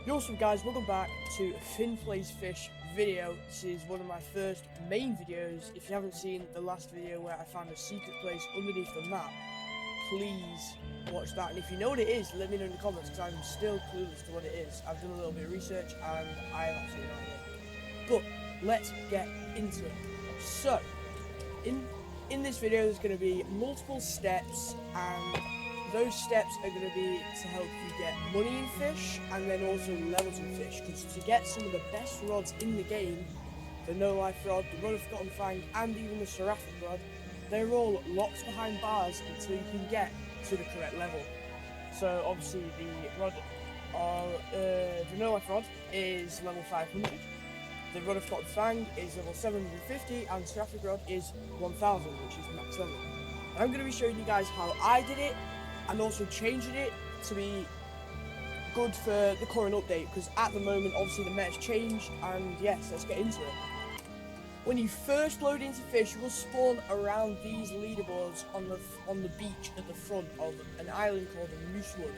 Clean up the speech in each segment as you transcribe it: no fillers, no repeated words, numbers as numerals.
Yo, what's up guys, welcome back to Finn Plays Fish video. This is one of my first main videos. If you haven't seen the last video where I found a secret place underneath the map, please watch that. And if you know what it is, let me know in the comments, because I'm still clueless to what it is. I've done a little bit of research and I have absolutely no idea. But let's get into it. So, in this video there's going to be multiple steps, and those steps are going to be to help you get money in fish and then also levels in fish, because to get some of the best rods in the game, the no life rod, the rod of forgotten fang, and even the seraphic rod, they're all locked behind bars until you can get to the correct level. So obviously the rod, the no life rod is level 500, the rod of forgotten fang is level 750, and the seraphic rod is 1000, which is max level. And I'm going to be showing you guys how I did it, and also changing it to be good for the current update, because at the moment obviously the meta's changed. And yes, let's get into it. When you first load into fish, you will spawn around these leaderboards on the beach at the front of an island called Moosewood.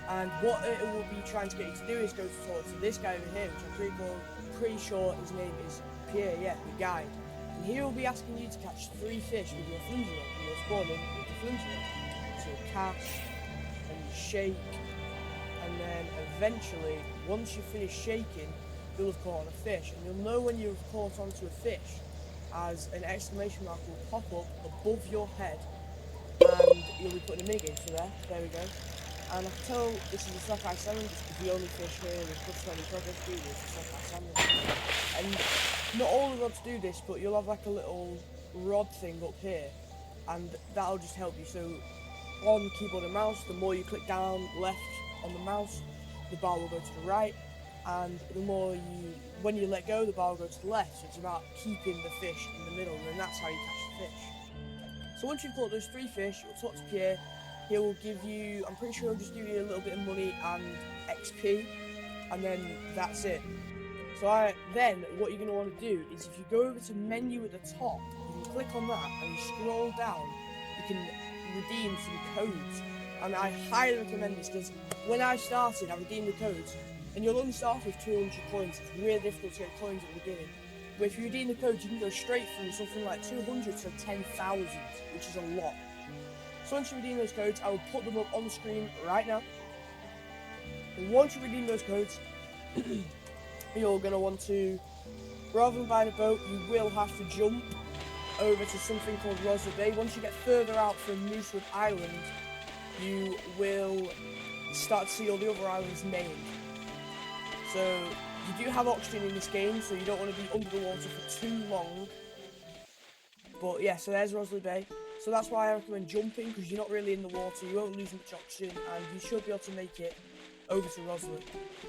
And what it will be trying to get you to do is go to talk to this guy over here, which I'm pretty sure his name is Pierre, yeah, the guide. And he will be asking you to catch 3 fish with your flimsy rod, and you'll spawn in with the flimsy rod. So you cast and you shake, and then eventually, once you finish shaking, you'll have caught on a fish. And you'll know when you've caught onto a fish, as an exclamation mark will pop up above your head, and you'll be putting a minigame to there we go. And I can tell this is a sockeye salmon just because the only fish here with plus 20 progress do this is sockeye salmon. And not all the rods do this, but you'll have like a little rod thing up here, and that'll just help you. So on keyboard and mouse, the more you click down left on the mouse, the bar will go to the right, and the more when you let go, the bar will go to the left. So it's about keeping the fish in the middle, and that's how you catch the fish. So once you've caught those 3 fish, you'll talk to Pierre. He will give you, I'm pretty sure he'll just give you a little bit of money and XP, and then that's it. So then what you're going to want to do is, if you go over to menu at the top, you can click on that and you scroll down, you can redeem some codes. And I highly recommend this, because when I started, I redeemed the codes, and you'll only start with 200 coins. It's really difficult to get coins at the beginning. But if you redeem the codes, you can go straight from something like 200 to 10,000, which is a lot. So once you redeem those codes, I will put them up on the screen right now. And once you redeem those codes, you're going to want to, rather than buying a boat, you will have to jump over to something called Roswell Bay. Once you get further out from Moosewood Island, you will start to see all the other islands named. So you do have oxygen in this game, so you don't want to be under the water for too long. But yeah, so there's Roswell Bay. So that's why I recommend jumping, because you're not really in the water, you won't lose much oxygen, and you should be able to make it over to Roswell.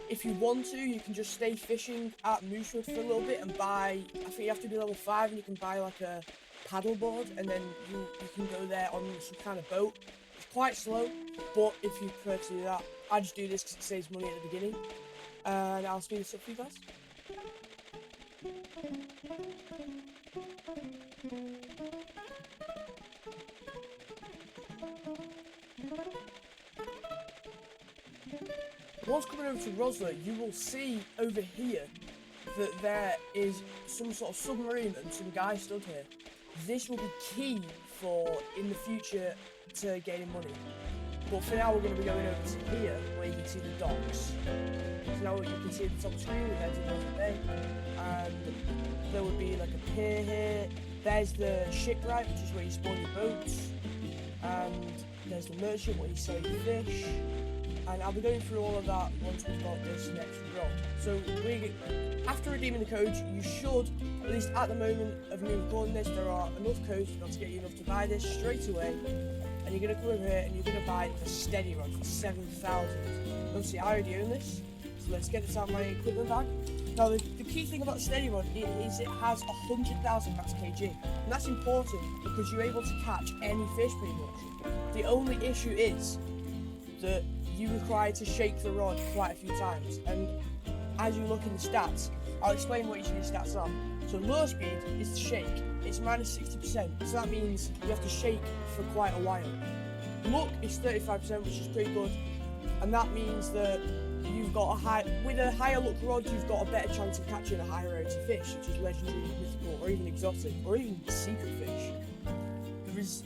If you want to, you can just stay fishing at Moosewood for a little bit and buy, I think you have to be level 5, and you can buy like a paddle board, and then you can go there on some kind of boat. It's quite slow, but if you prefer to do that, I just do this because it saves money at the beginning. And I'll speed this up for you guys. Once coming over to Roswell, you will see over here that there is some sort of submarine and some guy stood here. This will be key for in the future to gaining money. But for now, we're going to be going over to here, where you can see the docks. So now you can see at the top of the screen, we're heading to Roswell Bay, and there would be like a pier here. There's the shipwright, which is where you spawn your boats, and there's the merchant where you sell your fish. And I'll be going through all of that once we've got this next rod. So after redeeming the codes, you should, at least at the moment of me recording this, there are enough codes to get you enough to buy this straight away. And you're going to come over here and you're going to buy the steady rod for 7,000. Obviously I already own this, so let's get this out of my equipment bag. Now the key thing about the steady rod is it has 100,000 max kg. And that's important because you're able to catch any fish pretty much. The only issue is that you require to shake the rod quite a few times, and as you look in the stats, I'll explain what each of these stats are. So low speed is to shake, it's minus 60%, so that means you have to shake for quite a while. Luck is 35%, which is pretty good, and that means that you've got with a higher luck rod, you've got a better chance of catching a higher rarity fish, such as legendary, mythical, or even exotic, or even secret fish.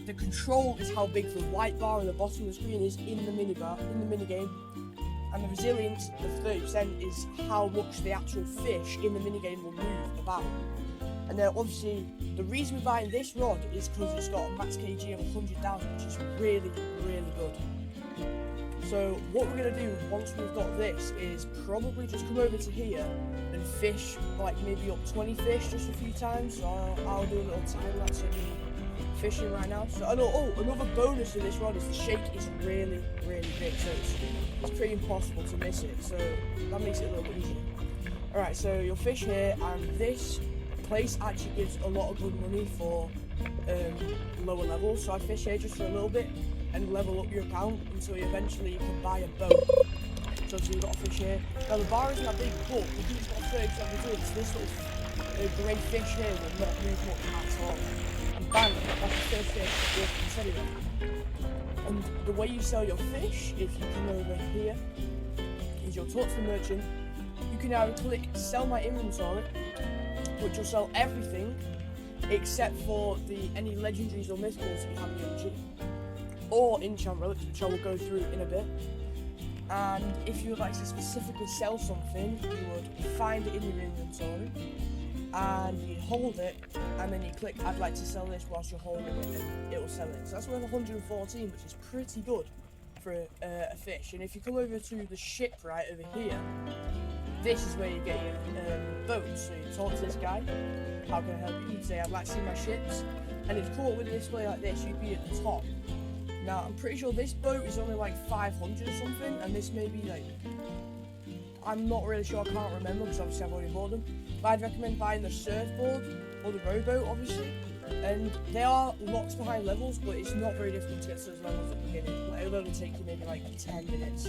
The control is how big the white bar on the bottom of the screen is in the minigame, and the resilience of 30% is how much the actual fish in the minigame will move about. And then obviously, the reason we're buying this rod is because it's got a max kg of 100,000, which is really, really good. So what we're going to do once we've got this is probably just come over to here and fish like maybe up 20 fish just a few times. So I'll do a little time lapse of me fishing right now. So another bonus of this rod is the shake is really, really big, so it's pretty impossible to miss it. So that makes it a little bit easier. Alright, so you'll fish here, and this place actually gives a lot of good money for lower levels. So I fish here just for a little bit and level up your account until you can buy a boat. So you've got a fish here. Now the bar isn't that big, but because it's got 30% resilience, this little grey fish here will not move much at all. And bang, that's the first fish worth considering. And the way you sell your fish, if you come over here, is you'll talk to the merchant. You can now click sell my inventory, which will sell everything except for any legendaries or mythicals that you have in your machine, or enchant relics, which I will go through in a bit. And if you would like to specifically sell something, you would find it in your inventory and you hold it, and then you click I'd like to sell this whilst you're holding it, and it will sell it. So that's worth 114, which is pretty good for a fish. And if you come over to the ship right over here, this is where you get your boat. So you talk to this guy, how can I help you? You'd say I'd like to see my ships, and if caught with a display like this, you'd be at the top. Now I'm pretty sure this boat is only like 500 or something, and this may be like, I'm not really sure, I can't remember because obviously I've already bought them. But I'd recommend buying the surfboard or the rowboat, obviously. And they are locked behind levels, but it's not very difficult to get to those levels at the beginning. Like, it'll only take you maybe like 10 minutes.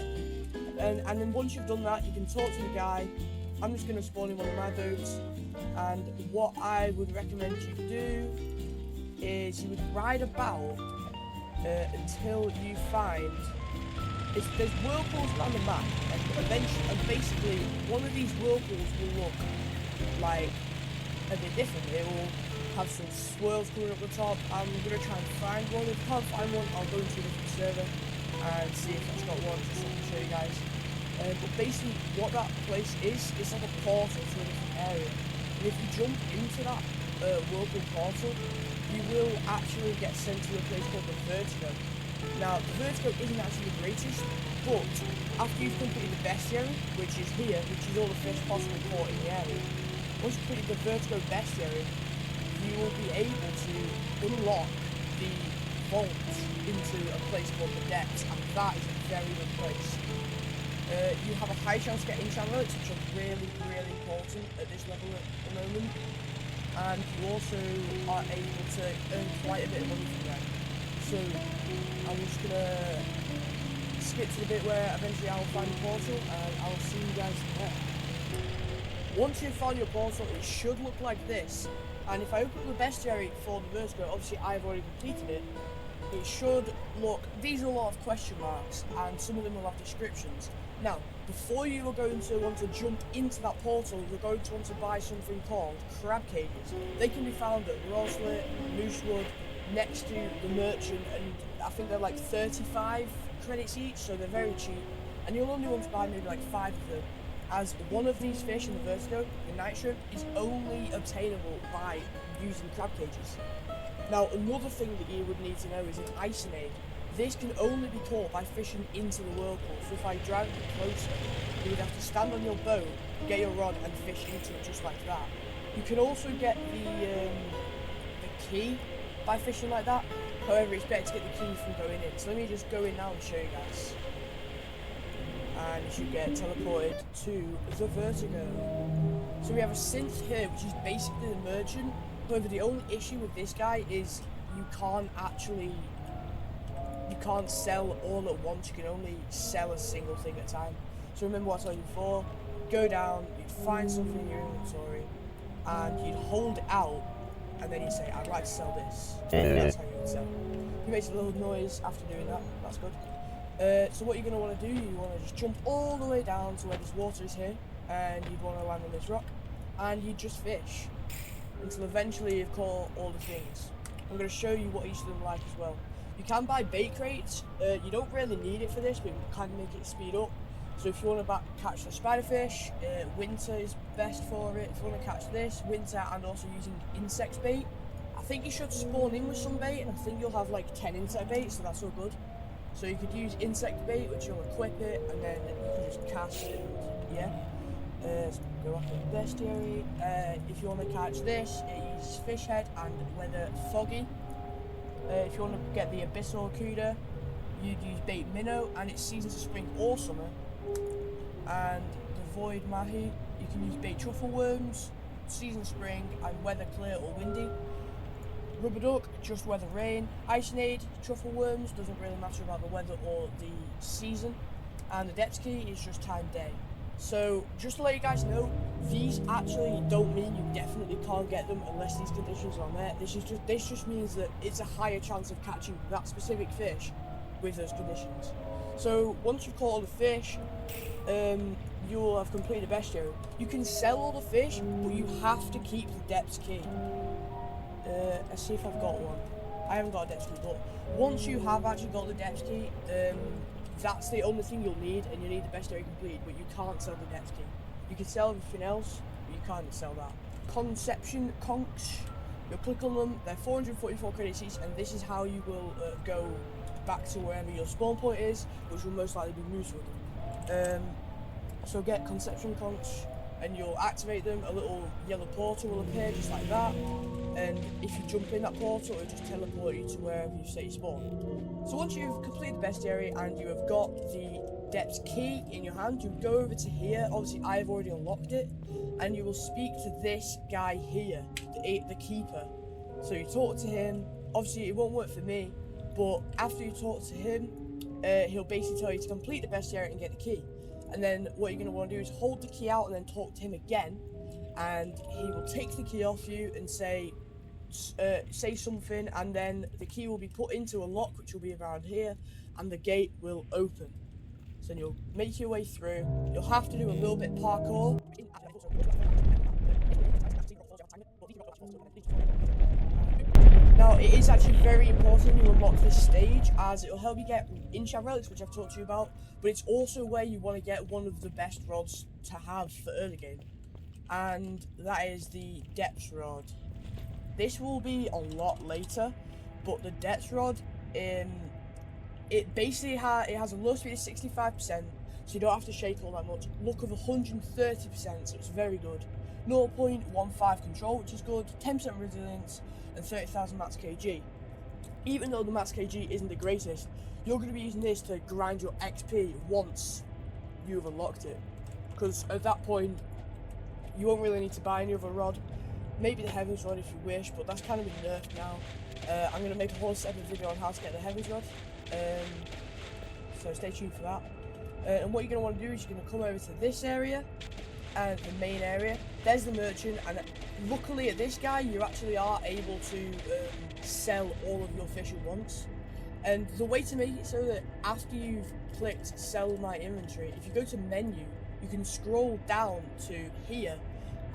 And then once you've done that, you can talk to the guy. I'm just going to spawn in one of my boats. And what I would recommend you do is you would ride about until you find there's whirlpools around the map, and basically one of these whirlpools will look like a bit different. It will have some swirls coming up the top. I'm gonna try and find one. If I can't find one, I'll go into a different server and see if it's got one, just so I can show you guys. But basically what that place is, it's like a portal to a different area. And if you jump into that whirlpool portal, you will actually get sent to a place called the Vertigo. Now, the Vertigo isn't actually the greatest, but after you've completed the bestiary, which is here, which is all the fish possibly caught in the area, once you've completed the Vertigo bestiary, you will be able to unlock the vault into a place called the Depths, and that is a very good place. You have a high chance to get enchant relics, which are really, really important at this level at the moment. And you also are able to earn quite a bit of money from that. So I'm just gonna skip to the bit where eventually I will find the portal, and I will see you guys there. Once you've found your portal, it should look like this. And if I open up the bestiary for the Vertigo, obviously I've already completed it. It should look, these are a lot of question marks, and some of them will have descriptions. Now, before you are going to want to jump into that portal, you're going to want to buy something called crab cages. They can be found at Roslet, Moosewood, next to the merchant, and I think they're like 35 credits each, so they're very cheap. And you'll only want to buy maybe like 5 of them, as one of these fish in the Vertigo, the night shrimp, is only obtainable by using crab cages. Now, another thing that you would need to know is an Icinade. This can only be caught by fishing into the whirlpool, so if I drag it closer, you would have to stand on your boat, get your rod and fish into it just like that. You can also get the key by fishing like that, however it's better to get the key from going in. So let me just go in now and show you guys. And you should get teleported to the Vertigo. So we have a synth here, which is basically the merchant. However, the only issue with this guy is you can't sell all at once. You can only sell a single thing at a time. So remember what I told you before, go down, you'd find something in your inventory, and you'd hold it out, and then you say, I'd like to sell this. And that's how you would sell. He makes a little noise after doing that, that's good. So what you're going to want to do, you want to just jump all the way down to where this water is here, and you'd want to land on this rock, and you just fish until eventually you've caught all the things. I'm going to show you what each of them like as well. You can buy bait crates. You don't really need it for this, but you can make it speed up. So if you want to catch the spiderfish, winter is best for it. If you want to catch this, winter, and also using insect bait. I think you should spawn in with some bait, and I think you'll have like 10 insect bait, so that's all good. So you could use insect bait, which you'll equip it, and then you can just cast it, and yeah. Let's go after the bestiary. If you want to catch this, it uses fish head and weather foggy. If you want to get the abyssal cuda, you'd use bait minnow, and it's seasons of spring or summer. And the void mahi, you can use bait truffle worms, season spring, and weather clear or windy. Rubber duck, just weather rain. Icinade, truffle worms, doesn't really matter about the weather or the season. And the depth key is just time day. So just to let you guys know, these actually don't mean you definitely can't get them unless these conditions are met. This just means that it's a higher chance of catching that specific fish with those conditions. So once you've caught all the fish, you'll have completed the bestiary. You can sell all the fish, but you have to keep the depth key. Let's see if I've got one. I haven't got a depth key, but once you have actually got the depth key, that's the only thing you'll need, and you need the bestiary complete, but you can't sell the depth key. You can sell everything else, but you can't sell that. Conception conchs, you'll click on them, they're 444 credits each, and this is how you will go back to wherever your spawn point is, which will most likely be Moosewood. So get conception conchs, and you'll activate them, a little yellow portal will appear just like that, and if you jump in that portal, it'll just teleport you to wherever you say you spawn. So once you've completed the bestiary and you have got the depth key in your hand, you go over to here. Obviously I've already unlocked it, and you will speak to this guy here, the keeper. So you talk to him. Obviously it won't work for me, but after you talk to him, he'll basically tell you to complete the bestiary and get the key. And then what you're going to want to do is hold the key out and then talk to him again, and he will take the key off you and say something, and then the key will be put into a lock which will be around here, and the gate will open. So then you'll make your way through. You'll have to do a little bit parkour. Now it is actually very important you unlock this stage, as it will help you get enchant relics, which I've talked to you about, but it's also where you want to get one of the best rods to have for early game, and that is the depth rod. This will be a lot later, but the depth rod, it basically has a low speed of 65%, so you don't have to shake all that much. Luck of 130%, so it's very good. 0.15 control, which is good. 10% resilience, and 30,000 max kg. Even though the max kg isn't the greatest, you're going to be using this to grind your XP once you've unlocked it, because at that point you won't really need to buy any other rod. Maybe the Heavens Rod if you wish, but that's kind of been nerfed now. I'm going to make a whole separate video on how to get the Heavens Rod, so stay tuned for that. And what you're going to want to do is you're going to come over to this area, and the main area. There's the merchant, and luckily at this guy you actually are able to sell all of your fish at once. And the way to make it so that after you've clicked sell my inventory, if you go to menu, you can scroll down to here,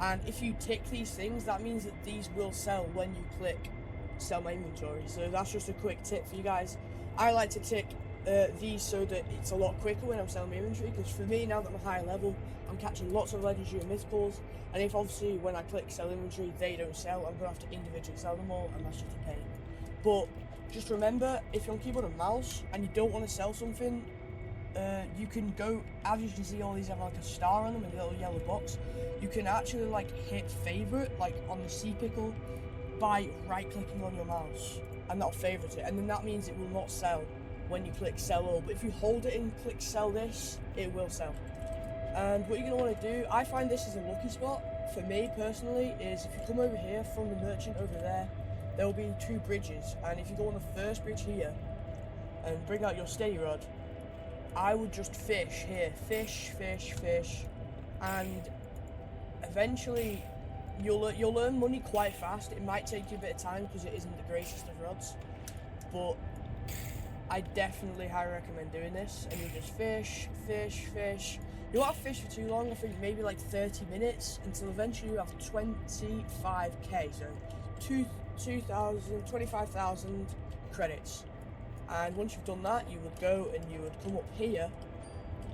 and if you tick these things, that means that these will sell when you click sell my inventory. So that's just a quick tip for you guys. I like to tick these so that it's a lot quicker when I'm selling my inventory, because for me, now that I'm a higher level, I'm catching lots of legendary and mythicals, and if obviously when I click sell inventory they don't sell, I'm going to have to individually sell them all, and that's just a pain. But just remember, if you're on keyboard and mouse and you don't want to sell something, you can go, as you can see, all these have like a star on them and a little yellow box. You can actually like hit favorite, like on the sea pickle, by right clicking on your mouse, and that'll favorite it, and then that means it will not sell when you click sell all. But if you hold it and click sell this, it will sell. And what you're going to want to do, I find this is a lucky spot for me personally, is if you come over here from the merchant over there, there will be 2 bridges, and if you go on the first bridge here and bring out your steady rod, I would just fish here, fish, and eventually you'll earn money quite fast. It might take you a bit of time because it isn't the greatest of rods, but I definitely highly recommend doing this, and you just fish, fish, fish. You won't have fish for too long, I think maybe like 30 minutes, until eventually you have 25k, so 25,000 credits. And once you've done that, you would go and you would come up here,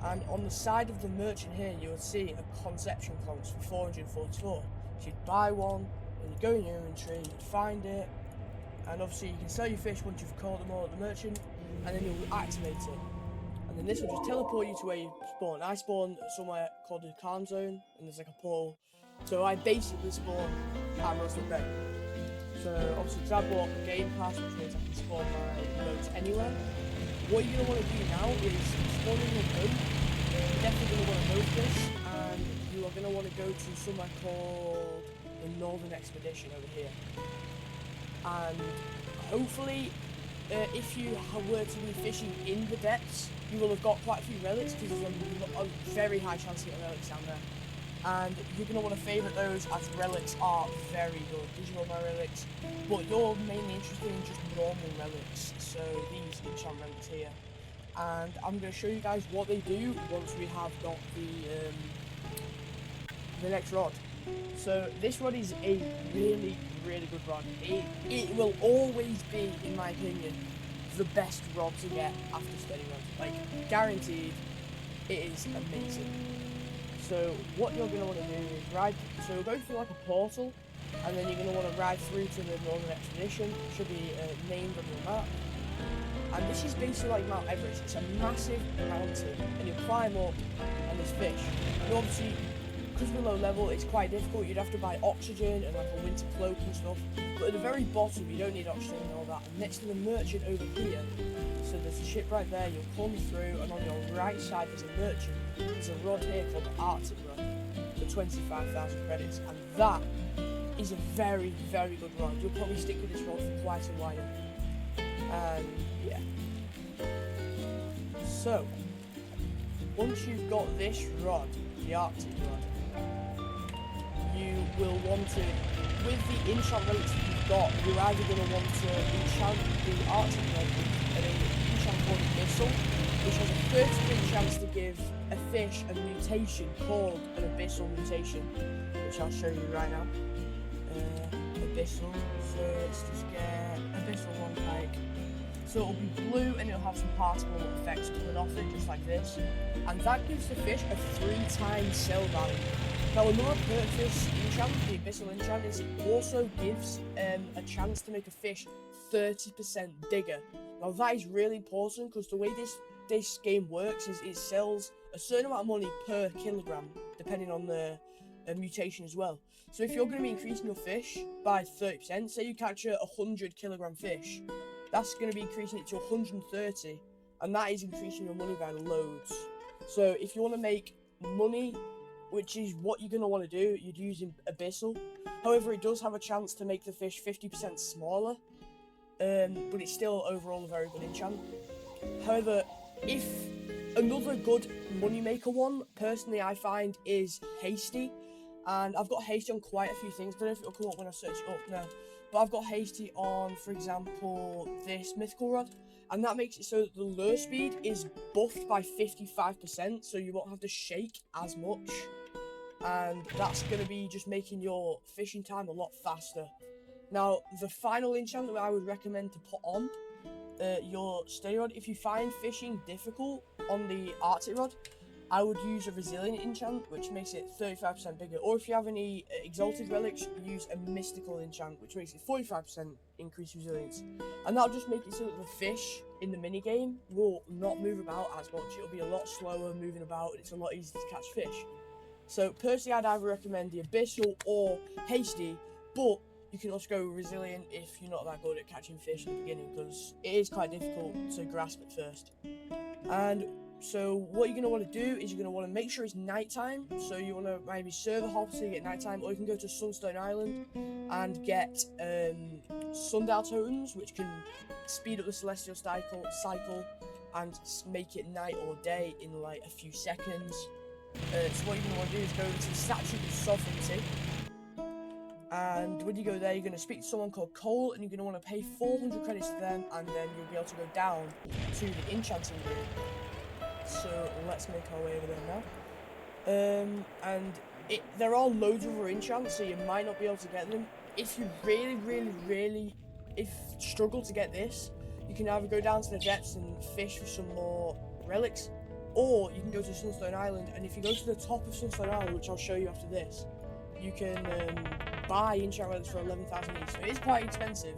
and on the side of the merchant here, you would see a conception clones for 444. So you'd buy one, and you'd go in your inventory, you'd find it, and obviously you can sell your fish once you've caught them all at the merchant, and then you'll activate it. And then this will just teleport you to where you spawn. I spawn somewhere called the calm zone, and there's like a portal. So I basically spawn at Rustle Bay. So obviously, because I bought the game pass, which means I can spawn my boats anywhere. What you're going to want to do now is spawn in your boat. You're definitely going to want to move this, and you are going to want to go to somewhere called the Northern Expedition over here. And hopefully, if you were to be fishing in the depths, you will have got quite a few relics, because there's a very high chance to get relics down there. And you're going to want to favourite those, as relics are very good. These are all my relics, but you're mainly interested in just normal relics, so these enchant relics here. And I'm going to show you guys what they do once we have got the next rod. So this rod is a really, really good rod. It will always be, in my opinion, the best rod to get after steady rod. Like, guaranteed, it is amazing. So what you're going to want to do is ride, so go through like a portal, and then you're going to want to ride through to the Northern Expedition. It should be named on your map. And this is basically like Mount Everest. It's a massive mountain, and you climb up, and there's fish. And obviously, because we're low level, it's quite difficult. You'd have to buy oxygen and like a winter cloak and stuff. But at the very bottom, you don't need oxygen and all that. And next to the merchant over here, so there's a ship right there, you'll come through, and on your right side there's a merchant. There's a rod here called the Arctic rod for 25,000 credits, and that is a very, very good rod. You'll probably stick with this rod for quite a while. And yeah. So, once you've got this rod, the Arctic rod, you will want to, with the enchant relics that you've got, you're either going to want to enchant the Arctic rod with an enchant called Abyssal, which has a 30% chance to give a fish a mutation called an Abyssal mutation, which I'll show you right now. Abyssal, so let's just get Abyssal one pike. So it'll be blue and it'll have some particle effects coming off it, just like this. And that gives the fish a 3x sell value. Now another perk for this enchant, the Abyssal enchant, is it also gives a chance to make a fish 30% bigger. Now that is really important, because the way this game works is it sells a certain amount of money per kilogram, depending on the mutation as well. So if you're going to be increasing your fish by 30%, say you catch a 100 kilogram fish, that's going to be increasing it to 130, and that is increasing your money by loads. So if you want to make money, which is what you're going to want to do, you'd use Abyssal. However, it does have a chance to make the fish 50% smaller, but it's still overall a very good enchant. However, if another good moneymaker one, personally I find, is Hasty. And I've got Hasty on quite a few things. I don't know if it'll come up when I search it up now. But I've got Hasty on, for example, this mythical rod. And that makes it so that the lure speed is buffed by 55%. So you won't have to shake as much. And that's going to be just making your fishing time a lot faster. Now, the final enchant that I would recommend to put on your steady rod, if you find fishing difficult on the Arctic rod, I would use a resilient enchant, which makes it 35% bigger. Or if you have any exalted relics, use a mystical enchant, which makes it 45% increased resilience. And that'll just make it so that the fish in the minigame will not move about as much. It'll be a lot slower moving about, and it's a lot easier to catch fish. So personally, I'd either recommend the Abyssal or Hasty, but you can also go resilient if you're not that good at catching fish in the beginning, because it is quite difficult to grasp at first. And so what you're going to want to do is you're going to want to make sure it's nighttime. So you want to maybe serve a hop so you get nighttime, or you can go to Sunstone Island and get sundial totems, which can speed up the celestial cycle and make it night or day in like a few seconds. So what you're going to want to do is go into the Statue of Sovereignty, And when you go there, you're going to speak to someone called Cole, and you're going to want to pay 400 credits to them, and then you'll be able to go down to the enchanting room. So let's make our way over there now. And there are loads of other enchants, so you might not be able to get them. If you really struggle to get this, you can either go down to the depths and fish for some more relics, or you can go to Sunstone Island, and if you go to the top of Sunstone Island, which I'll show you after this, you can buy enchant relics for 11,000 each. So it is quite expensive,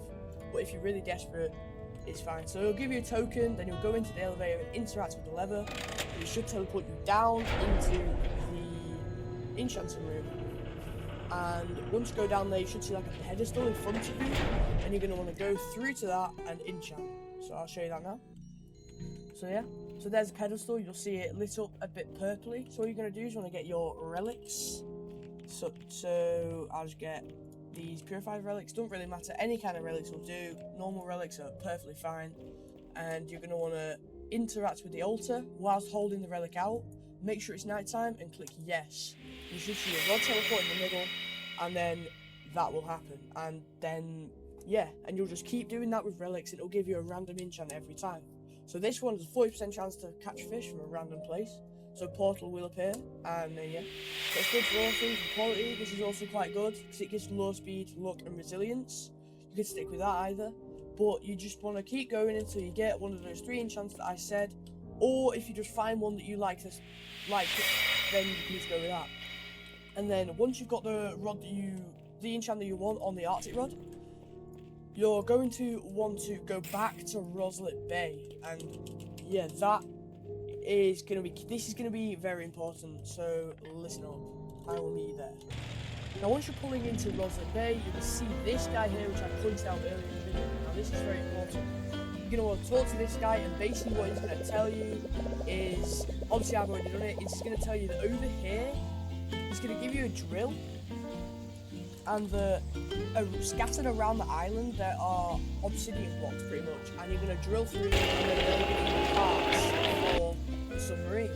but if you're really desperate, it's fine. So it'll give you a token, then you'll go into the elevator and interact with the lever, and it should teleport you down into the enchanting room. And once you go down there, you should see like a pedestal in front of you, and you're going to want to go through to that and enchant. So I'll show you that now. So yeah, so there's a pedestal. You'll see it lit up a bit purpley. So all you're going to do is you want to get your relics. So I'll just get these purified relics. Don't really matter, any kind of relics will do. Normal relics are perfectly fine. And you're going to want to interact with the altar whilst holding the relic out. Make sure it's nighttime and click yes. You should see a rod teleport in the middle, and then that will happen. And then, yeah, and you'll just keep doing that with relics, and it'll give you a random enchant every time. So this one has a 40% chance to catch fish from a random place. So portal will appear, and then yeah. So it's good for all things and quality. This is also quite good, because it gives low speed, luck, and resilience. You could stick with that either. But you just want to keep going until you get one of those 3 enchants that I said. Or if you just find one that you like, then you can just go with that. And then once you've got the rod the enchant that you want on the Arctic rod, you're going to want to go back to Roslet Bay, and yeah, this is gonna be very important. So listen up, I will meet you there. Now, once you're pulling into Roslet Bay, you can see this guy here, which I pointed out earlier in the video. Now, this is very important. You're going to want to talk to this guy, and basically what he's going to tell you is, obviously I've already done it, he's going to tell you that over here, he's going to give you a drill, and scattered around the island there are obsidian blocks pretty much, and you're going to drill through them, and then they'll give you parts for the submarine.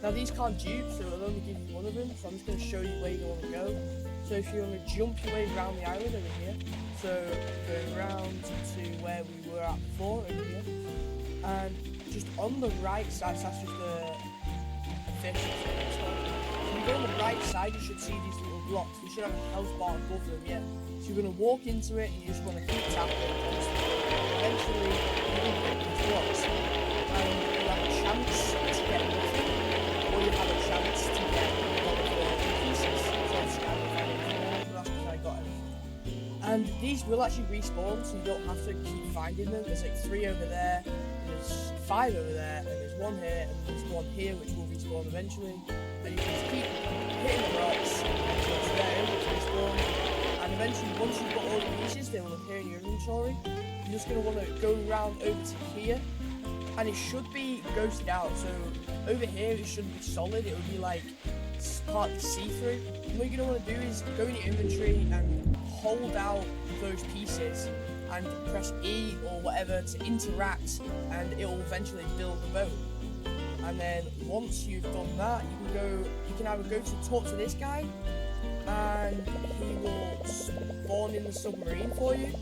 Now these can't dupe, so it'll only give you one of them, so I'm just going to show you where you want to go. So if you want to jump your way around the island over here, so going around to where we were at before, over here, and just on the right side, so that's just a fish. So if you go on the right side, you should see these little blocks. You should have a health bar above them, yeah. So you're going to walk into it, and you just want to keep tapping. Eventually, you're going to get these blocks, and you have a chance to get nothing, or you have a chance to get one of the pieces. And these will actually respawn, so you don't have to keep finding them. There's like 3 over there, there's 5 over there, and there's 1 here, and there's 1 here, which will respawn eventually. And you can just keep hitting the rocks until it's there, which respawn. And eventually, once you've got all the pieces, they will appear in your inventory. You're just going to want to go around over to here, and it should be ghosted out. So over here, it shouldn't be solid, it would be like partly see-through. And what you're going to want to do is go in your inventory and hold out those pieces and press E or whatever to interact, and it will eventually build the boat. And then once you've done that, you can either go to talk to this guy, and he will spawn in the submarine for you,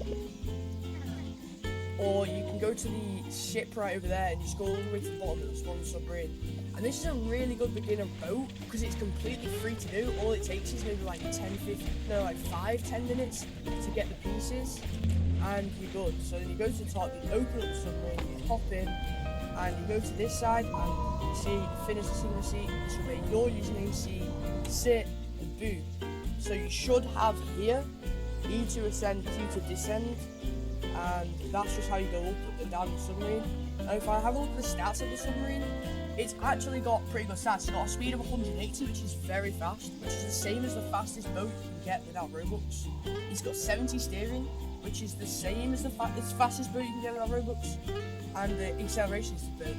or you can go to the ship right over there and just go all the way to the bottom and spawn the submarine. And this is a really good beginner boat because it's completely free to do. All it takes is maybe like 5-10 minutes to get the pieces, and you're good. So then you go to the top, you open up the submarine, you hop in, and you go to this side, and you see finish the single seat, so where your username, C, sit, and boot. So you should have here E to ascend, Q to descend, and that's just how you go up and down the submarine. And if I have a look at the stats of the submarine, it's actually got pretty good stats. It's got a speed of 180, which is very fast, which is the same as the fastest boat you can get without Robux. It's got 70 steering, which is the same as the fastest boat you can get without Robux. And the acceleration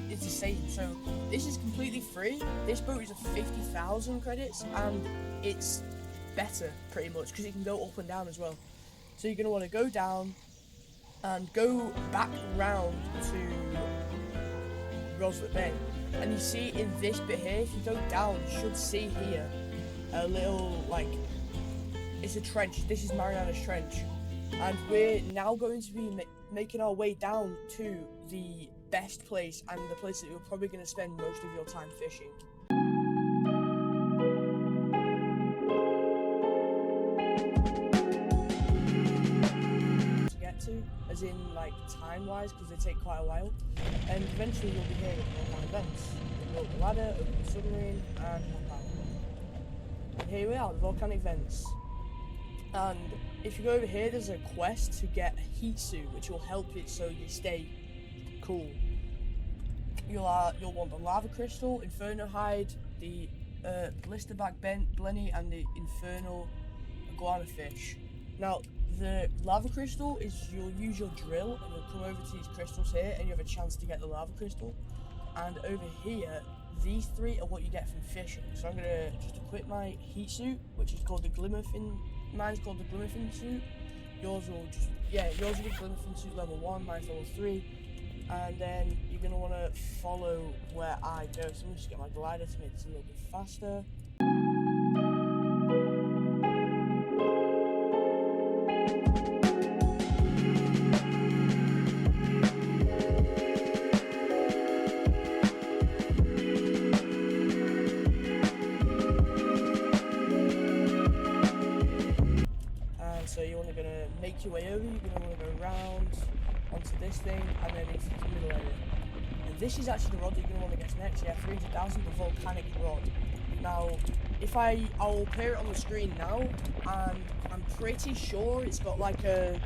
is the same. So this is completely free. This boat is a 50,000 credits, and it's better pretty much because it can go up and down as well. So you're going to want to go down and go back round to Roslet Bay. And you see in this bit here, if you go down, you should see here a little like it's a trench. This is Mariana's Trench, and we're now going to be making our way down to the best place and the place that you're probably going to spend most of your time fishing. To, as in like time-wise, because they take quite a while, and eventually you'll be here at volcanic events. You'll build the ladder, open the submarine, and hop out. And here we are, the volcanic vents. And if you go over here, there's a quest to get a heat suit, which will help it so you stay cool. You'll want the lava crystal, inferno hide, the blisterback blenny, and the infernal iguana fish. Now, the lava crystal is, you'll use your drill and you'll come over to these crystals here and you have a chance to get the lava crystal. And over here, these three are what you get from fishing. So I'm gonna just equip my heat suit, which is called the glimmerfin. Mine's called the glimmerfin suit. Yours will be glimmerfin suit level 1, mine's level 3. And then you're gonna wanna follow where I go. So I'm gonna just get my glider to make this a little bit faster. So you're gonna make your way over, you're gonna want to go around onto this thing and then into the middle area. And this is actually the rod that you're gonna want to get next, yeah, 300,000, the volcanic rod. Now, I'll appear it on the screen now, and I'm pretty sure it's got like a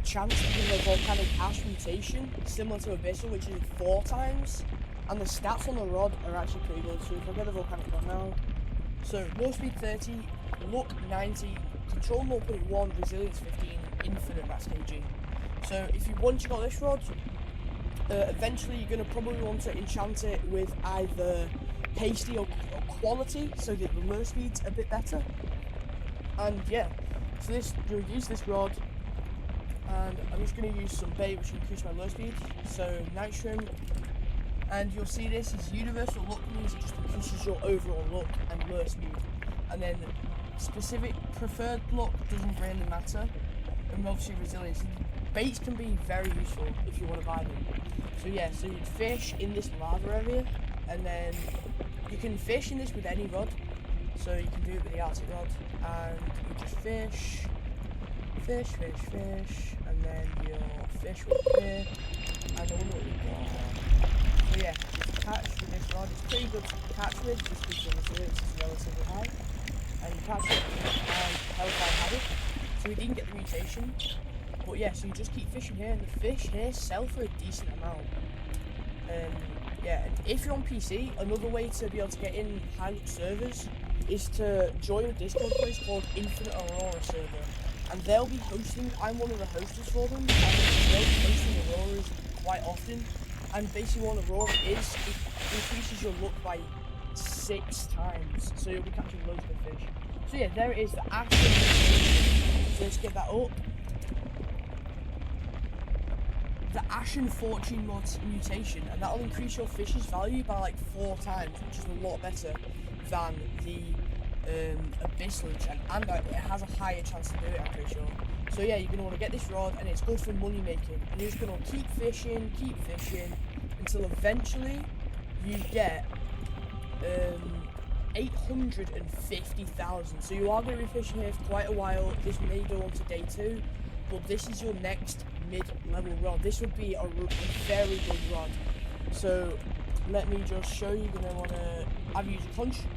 chance to give a volcanic ash mutation, similar to Abyssal, which is 4 times. And the stats on the rod are actually pretty good. So if I get the volcanic rod now, so low speed 30, luck 90, control 0.1, resilience 15, infinite max kg. So once you got this rod, eventually you're going to probably want to enchant it with either hasty or quality, so that the lure speed's a bit better. And yeah, so you'll use this rod, and I'm just going to use some bait which will increase my lure speed. So night shrimp, and you'll see this is universal luck, means it just increases your overall luck and lure speed. And then specific preferred luck doesn't really matter, and obviously resilience. Baits can be very useful if you want to buy them. So yeah, so you'd fish in this lava area, and then you can fish in this with any rod. So you can do it with the Arctic rod, and you just fish, and then your fish will appear, and I wonder what you got. So yeah, just catch with this rod. It's pretty good to catch with, just because the resilience is relatively high. And you catch it, and Hellfire had it, so we didn't get the mutation. But yeah, so you just keep fishing here, and the fish here sell for a decent amount. Yeah, and if you're on PC, another way to be able to get in high-look servers is to join a Discord place called Infinite Aurora server, and they'll be hosting. I'm one of the hosters for them, and they'll be hosting Auroras quite often. And basically, what Aurora is, it increases your luck by 6 times, so you'll be catching loads of fish. So yeah, there it is, the Ashen. So let's get that up. The Ashen Fortune mutation, and that'll increase your fish's value by like 4 times, which is a lot better than the Abyssal enchant, and it has a higher chance to do it, I'm pretty sure. So yeah, you're going to want to get this rod, and it's good for money making, and you're just going to keep fishing, until eventually you get 850,000. So you are going to be fishing here for quite a while. This may go on to day 2, but this is your next mid-level rod. This would be a very good rod. So let me just show you. You're going to want to either use a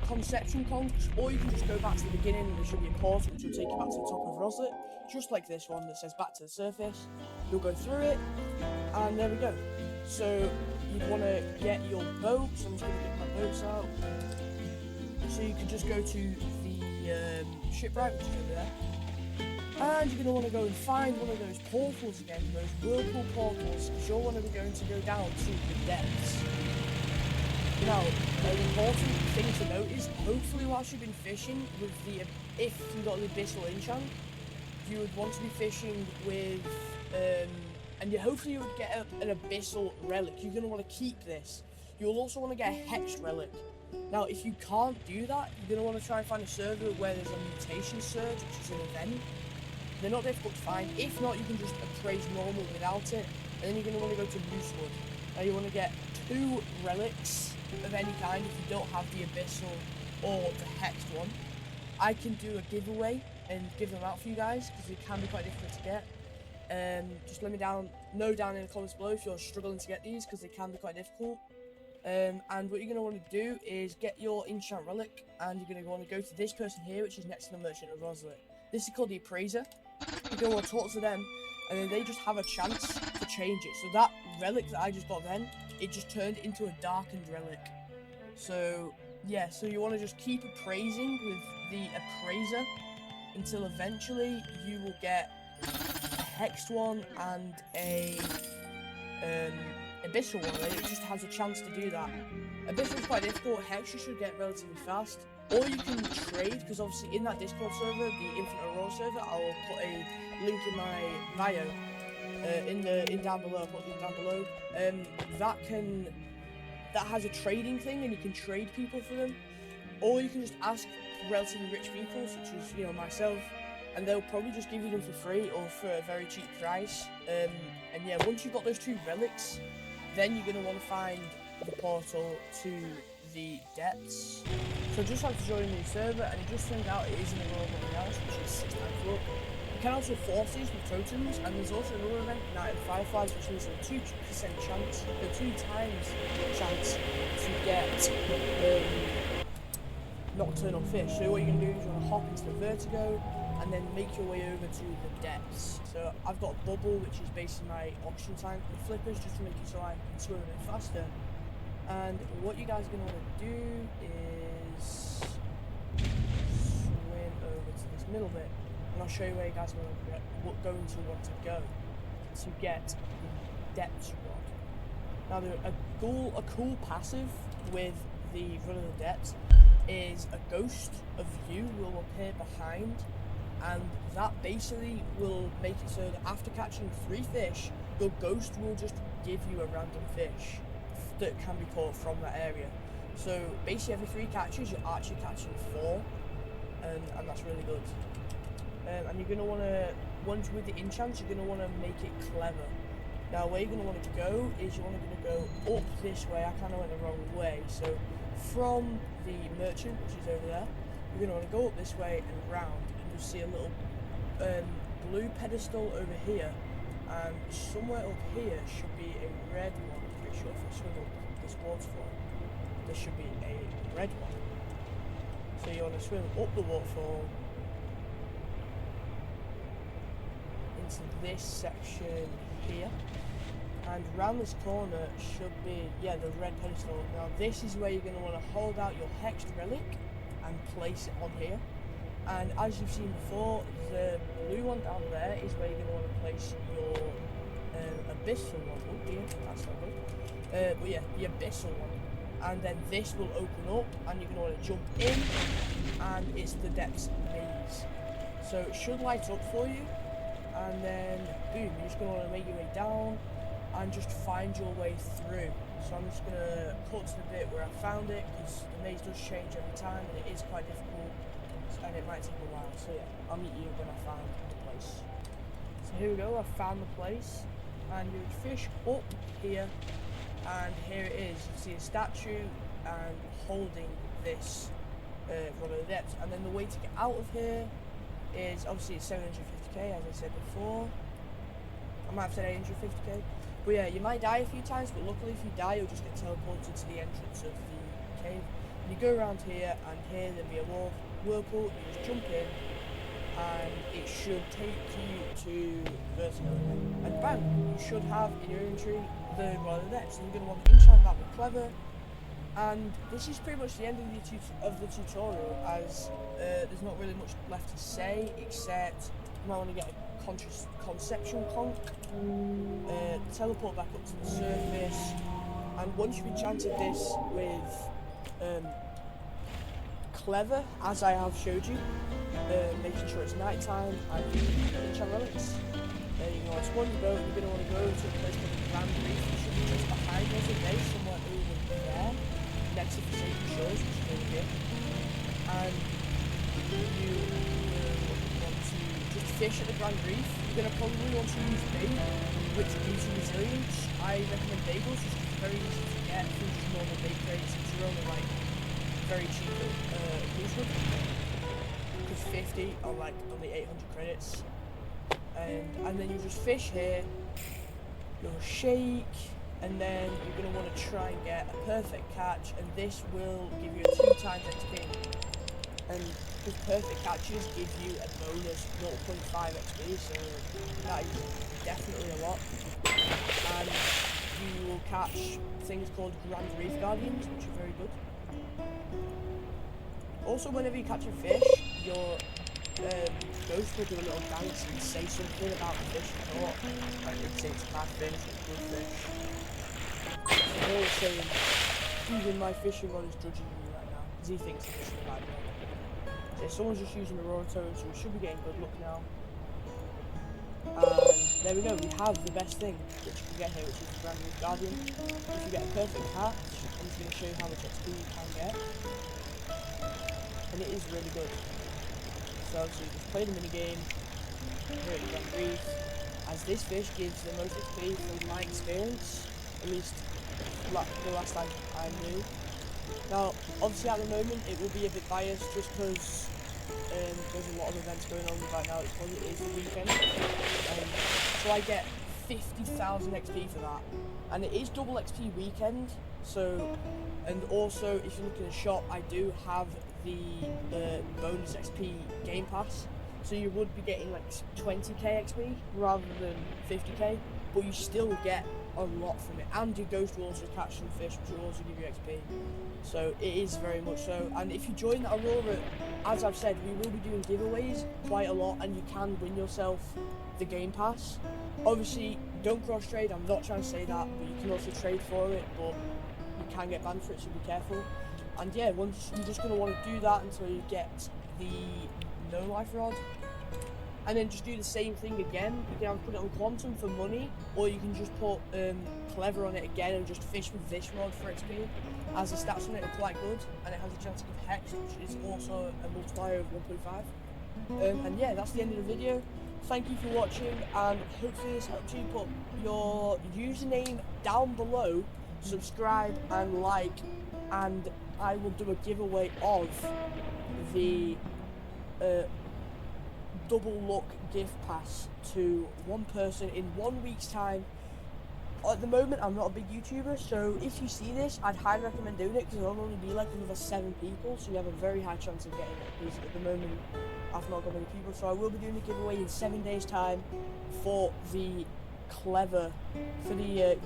conception conch, or you can just go back to the beginning, and there should be a portal which will take you back to the top of Roslet, just like this one that says back to the surface. You'll go through it, and there we go. So you'd want to get your boat. So I'm just going to get my boats out. So you can just go to the shipwright, which is over there, and you're going to want to go and find one of those portals again, those whirlpool portals, because you're going to be going to go down to the depths. Now, an important thing to note is, hopefully whilst you've been fishing with if you got the Abyssal enchant, you would want to be fishing with, and hopefully you would get an Abyssal relic. You're going to want to keep this. You'll also want to get a hexed relic. Now, if you can't do that, you're going to want to try and find a server where there's a mutation surge, which is an event. They're not difficult to find. If not, you can just appraise normal without it, and then you're going to want to go to Moosewood. Now, you want to get 2 relics of any kind if you don't have the Abyssal or the Hexed one. I can do a giveaway and give them out for you guys, because they can be quite difficult to get. Just let me know down in the comments below if you're struggling to get these, because they can be quite difficult. And what you're going to want to do is get your enchant relic, and you're going to want to go to this person here, which is next to the Merchant of Roslet. This is called the Appraiser. You're going to want to talk to them, and then they just have a chance to change it. So that relic that I just got then, it just turned into a darkened relic. So yeah, so you want to just keep appraising with the Appraiser until eventually you will get a Hexed one and a Abyssal one, and it just has a chance to do that. Abyssal is quite difficult. Hex you should get relatively fast. Or you can trade, because obviously in that Discord server, the Infinite Aurora server, I'll put a link in my bio, down below. I'll put a link down below. That has a trading thing, and you can trade people for them. Or you can just ask relatively rich people, such as myself, and they'll probably just give you them for free or for a very cheap price. And yeah, once you've got those 2 relics, then you're going to want to find the portal to the depths. So just have to join a new server, and it just turns out it is in the Roblox house, which is 6 times up. You can also force these with totems, and there's also another event, Night of Fireflies, which is a 2% chance, a 2 times chance to get Nocturnal Fish. So what you're going to do is you're going to hop into the Vertigo, and then make your way over to the depths. So I've got a bubble, which is basically my oxygen tank with flippers, just to make it so I can swim a bit faster. And what you guys are going to want to do is swim over to this middle bit, and I'll show you where you guys are going to want to go to get the depths rod. Now, a cool passive with the Run of the Depths is a ghost of you will appear behind, and that basically will make it so that after catching 3 fish, your ghost will just give you a random fish that can be caught from that area. So basically every 3 catches you're actually catching 4, and that's really good. And you're going to want to, once with the enchants, you're going to want to make it clever. Now where you're going to want it to go is you're going to go up this way. I kind of went the wrong way, so from the merchant, which is over there, you're going to want to go up this way and round, and you'll see a little blue pedestal over here, and somewhere up here should be a red one. I'm pretty sure if I swim up this waterfall, there should be a red one. So you want to swim up the waterfall into this section here, and round this corner should be the red pedestal. Now this is where you're going to want to hold out your hexed relic and place it on here, and as you've seen before, the blue one down there is where you're going to want to place your abyssal one. Oh dear, that's not good. But yeah, the abyssal one, and then this will open up, and you're going to want to jump in, and it's the depths maze. So it should light up for you, and then boom, you're just going to want to make your way down and just find your way through. So I'm just going to cut to the bit where I found it, because the maze does change every time, and it is quite difficult, and it might take a while. So yeah, I'll meet you when I find the place. So here we go, I found the place, and you would fish up here, and here it is. You see a statue and holding this Rod of the Depths, and then the way to get out of here is obviously it's 750k, as I said before. I might have said 850k. But yeah, you might die a few times, but luckily if you die, you'll just get teleported to the entrance of the cave. And you go around here, and here there'll be a whirlpool. You just jump in, and it should take you to Vertigo. And bang, you should have in your inventory the Rod of the Depths. So you're going to want to enchant that with Clever. And this is pretty much the end of the tutorial, as there's not really much left to say, except you might want to get a conception conch, teleport back up to the surface, and once you've enchanted this with Clever, as I have showed you, making sure it's night time, and enchant relics, you can always one boat. You're going to want to go to a place called the Grand Reef, which should be just behind us, a base somewhere over there, next active for safety shows, which is over here. And you will want to just fish at the Grand Reef. You're going to probably want to use bait, which gives you resilience. I recommend bagels just because it's very easy to get through just normal bait crates, which are only like very cheap at Goosewood. Because 50 are like only 800 credits. And then you just fish here, you'll shake, and then you're going to want to try and get a perfect catch, and this will give you a 2 times XP. And because perfect catches give you a bonus 0.5 XP, so that is definitely a lot. And you will catch things called Grand Reef Guardians, which are very good. Also, whenever you catch a fish, your ghost will do a little dance and say something about the fish you caught. Like it says it's bad fish, it's good fish. They're all saying, even my fishing rod is judging me right now, because he thinks I'm fishing a bad rod. So someone's just using a raw tone, so we should be getting good luck now. And there we go, we have the best thing which you can get here, which is the Grand Reef Guardian. If you get a perfect catch, I'm just going to show you how much XP you can get. And it is really good. So obviously just play the minigame here at the Grand Reef, as this fish gives the most XP from my experience, at least the last time I knew. Now, obviously at the moment it will be a bit biased just because there's a lot of events going on right now because it is the weekend. So I get 50,000 XP for that. And it is double XP weekend, so, and also if you look in the shop, I do have the bonus XP game pass. So you would be getting like 20k XP rather than 50k, but you still get a lot from it, and your ghost will also catch some fish, which will also give you XP. So it is very much so. And if you join that Aurora, as I've said, we will be doing giveaways quite a lot, and you can win yourself the game pass. Obviously, don't cross trade. I'm not trying to say that, but you can also trade for it, but you can get banned for it, so be careful. And yeah, once you're just going to want to do that until you get the no life rod. And then just do the same thing again. You can either put it on Quantum for money, or you can just put Clever on it again and just fish with this rod for XP, as the stats on it are quite good, and it has a chance to give Hex, which is also a multiplier of 1.5. And yeah, that's the end of the video. Thank you for watching, and hopefully this helped you. Put your username down below, subscribe and like, and I will do a giveaway of the double luck gift pass to one person in 1 week's time. At the moment I'm not a big YouTuber, so if you see this, I'd highly recommend doing it, because there'll only be like another 7 people, so you have a very high chance of getting it, because at the moment I've not got many people. So I will be doing the giveaway in 7 days time for the Clever, for the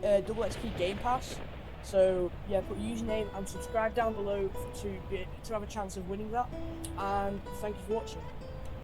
double XP game pass. So yeah, put your username and subscribe down below to have a chance of winning that, and thank you for watching.